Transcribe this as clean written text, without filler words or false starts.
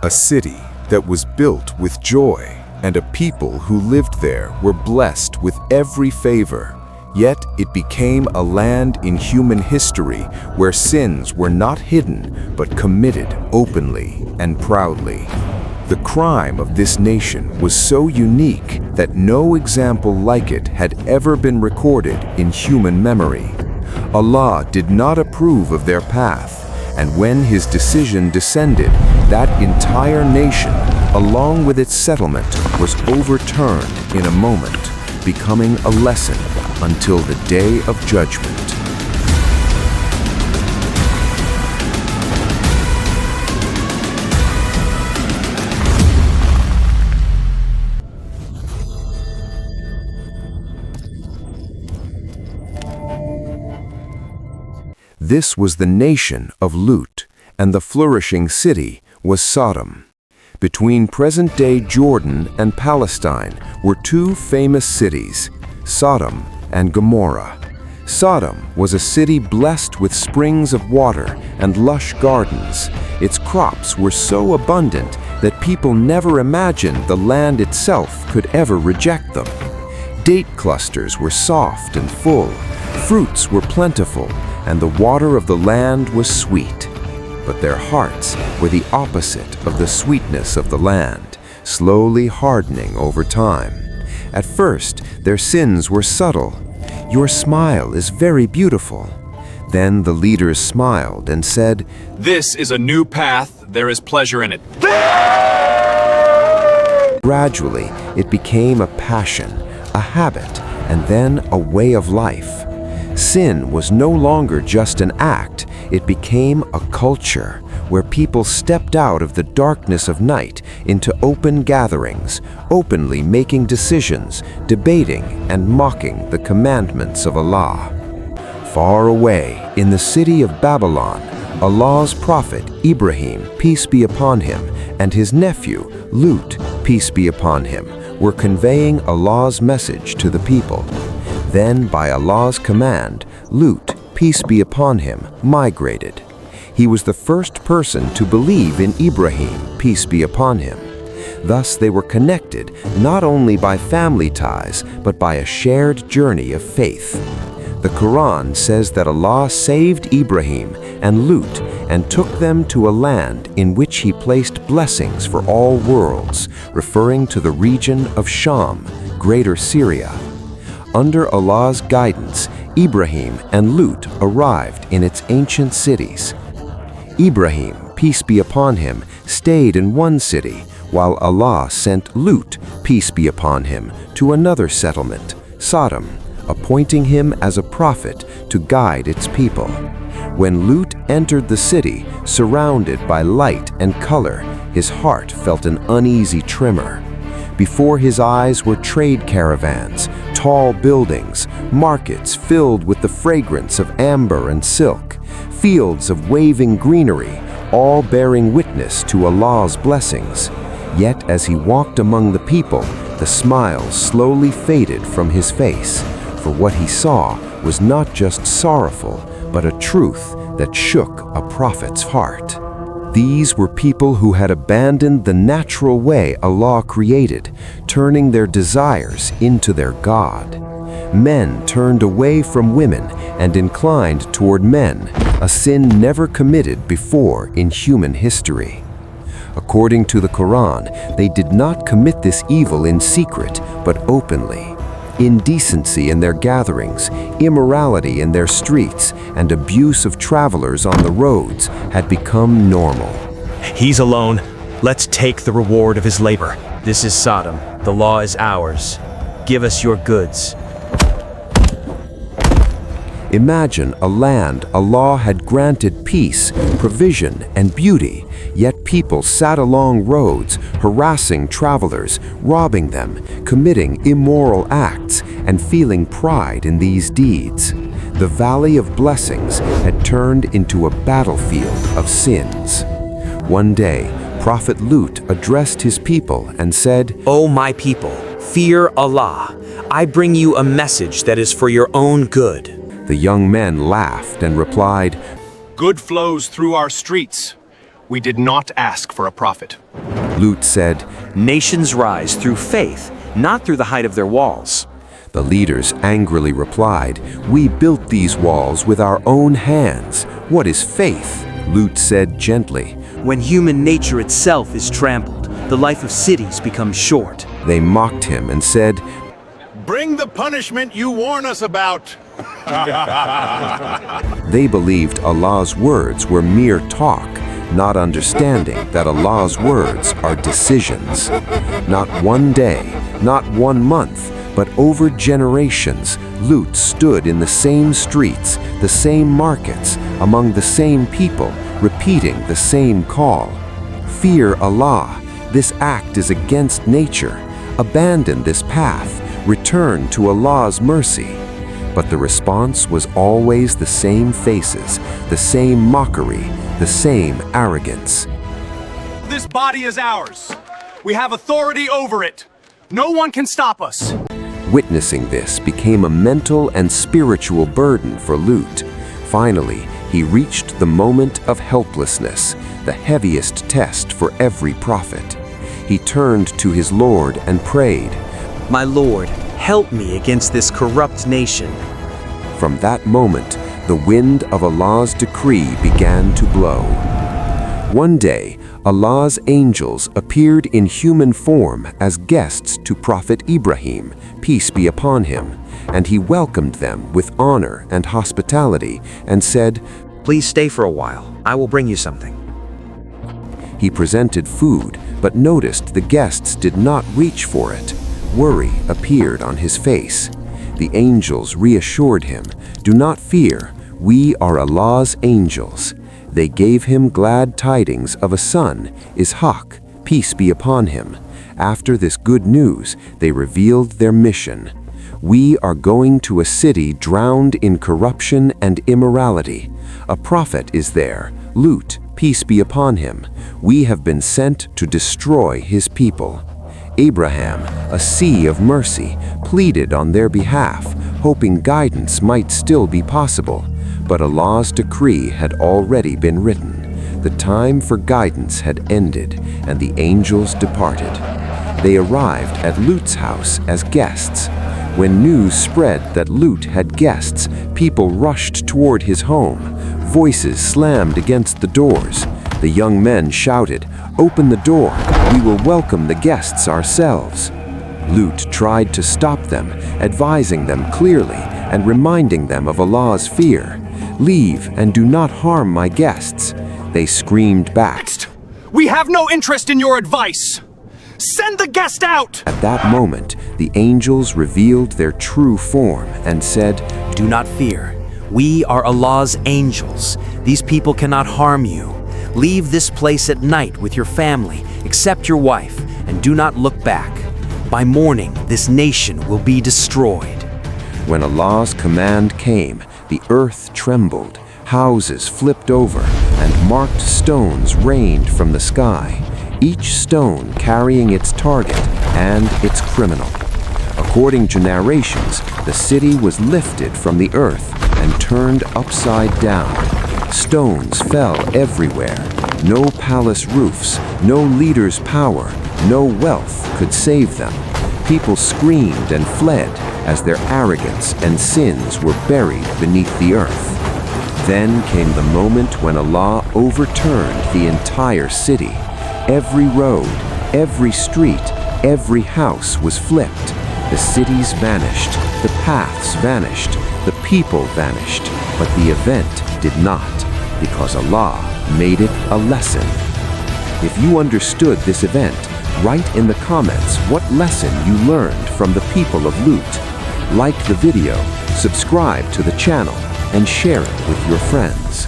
A city that was built with joy, and a people who lived there were blessed with every favor. Yet it became a land in human history where sins were not hidden but committed openly and proudly. The crime of this nation was so unique that no example like it had ever been recorded in human memory. Allah did not approve of their path, and when His decision descended, that entire nation, along with its settlement, was overturned in a moment, becoming a lesson until the day of judgment. This was the nation of Lut, and the flourishing city was Sodom. Between present-day Jordan and Palestine were two famous cities, Sodom and Gomorrah. Sodom was a city blessed with springs of water and lush gardens. Its crops were so abundant that people never imagined the land itself could ever reject them. Date clusters were soft and full, fruits were plentiful, and the water of the land was sweet. But their hearts were the opposite of the sweetness of the land, slowly hardening over time. At first, their sins were subtle. "Your smile is very beautiful." Then the leaders smiled and said, "This is a new path, there is pleasure in it." Gradually, it became a passion, a habit, and then a way of life. Sin was no longer just an act, it became a culture where people stepped out of the darkness of night into open gatherings, openly making decisions, debating and mocking the commandments of Allah. Far away in the city of Babylon, Allah's prophet Ibrahim, peace be upon him, and his nephew Lut, peace be upon him, were conveying Allah's message to the people. Then, by Allah's command, Lut, peace be upon him, migrated. He was the first person to believe in Ibrahim, peace be upon him. Thus they were connected not only by family ties, but by a shared journey of faith. The Quran says that Allah saved Ibrahim and Lut and took them to a land in which He placed blessings for all worlds, referring to the region of Sham, Greater Syria. Under Allah's guidance, Ibrahim and Lut arrived in its ancient cities. Ibrahim, peace be upon him, stayed in one city, while Allah sent Lut, peace be upon him, to another settlement, Sodom, appointing him as a prophet to guide its people. When Lut entered the city, surrounded by light and color, his heart felt an uneasy tremor. Before his eyes were trade caravans, tall buildings, markets filled with the fragrance of amber and silk, fields of waving greenery, all bearing witness to Allah's blessings. Yet as he walked among the people, the smile slowly faded from his face, for what he saw was not just sorrowful, but a truth that shook a prophet's heart. These were people who had abandoned the natural way Allah created, turning their desires into their God. Men turned away from women and inclined toward men, a sin never committed before in human history. According to the Quran, they did not commit this evil in secret, but openly. Indecency in their gatherings, immorality in their streets, and abuse of travelers on the roads had become normal. He's alone. Let's take the reward of his labor. This is Sodom. The law is ours. Give us your goods. Imagine a land Allah had granted peace, provision, and beauty, yet people sat along roads, harassing travelers, robbing them, committing immoral acts, and feeling pride in these deeds. The Valley of Blessings had turned into a battlefield of sins. One day, Prophet Lut addressed his people and said, "O my people, fear Allah. I bring you a message that is for your own good." The young men laughed and replied, Good flows through our streets. We did not ask for a prophet. Lut said, Nations rise through faith, not through the height of their walls. The leaders angrily replied, "We built these walls with our own hands. What is faith?" Lut said gently. When human nature itself is trampled, the life of cities becomes short. They mocked him and said, Bring the punishment you warn us about. they believed Allah's words were mere talk, not understanding that Allah's words are decisions. Not one day, not 1 month, but over generations, Lut stood in the same streets, the same markets, among the same people, repeating the same call. Fear Allah. This act is against nature. Abandon this path. Return to Allah's mercy. But the response was always the same faces, the same mockery, the same arrogance. This body is ours. We have authority over it. No one can stop us. Witnessing this became a mental and spiritual burden for Lut. Finally, he reached the moment of helplessness, the heaviest test for every prophet. He turned to his Lord and prayed, My Lord, help me against this corrupt nation. From that moment, the wind of Allah's decree began to blow. One day, Allah's angels appeared in human form as guests to Prophet Ibrahim, peace be upon him, and he welcomed them with honor and hospitality and said, Please stay for a while. I will bring you something. He presented food, but noticed the guests did not reach for it. Worry appeared on his face. The angels reassured him, Do not fear, we are Allah's angels. They gave him glad tidings of a son, Ishaq, peace be upon him. After this good news, they revealed their mission. We are going to a city drowned in corruption and immorality. A prophet is there, Lut, peace be upon him. We have been sent to destroy his people. Abraham, a sea of mercy, pleaded on their behalf, hoping guidance might still be possible. But Allah's decree had already been written. The time for guidance had ended, and the angels departed. They arrived at Lut's house as guests. When news spread that Lut had guests, people rushed toward his home. Voices slammed against the doors. The young men shouted, Open the door, we will welcome the guests ourselves. Lut tried to stop them, advising them clearly and reminding them of Allah's fear. Leave and do not harm my guests. They screamed back. We have no interest in your advice. Send the guest out! At that moment, the angels revealed their true form and said, Do not fear. We are Allah's angels. These people cannot harm you. Leave this place at night with your family, except your wife, and do not look back. By morning, this nation will be destroyed. When Allah's command came, the earth trembled, houses flipped over, and marked stones rained from the sky, each stone carrying its target and its criminal. According to narrations, the city was lifted from the earth and turned upside down. Stones fell everywhere. No palace roofs, no leader's power, no wealth could save them. People screamed and fled as their arrogance and sins were buried beneath the earth. Then came the moment when Allah overturned the entire city. Every road, every street, every house was flipped. The cities vanished, the paths vanished, the people vanished, but the event did not, because Allah made it a lesson. If you understood this event, write in the comments what lesson you learned from the people of Lut. Like the video, subscribe to the channel, and share it with your friends.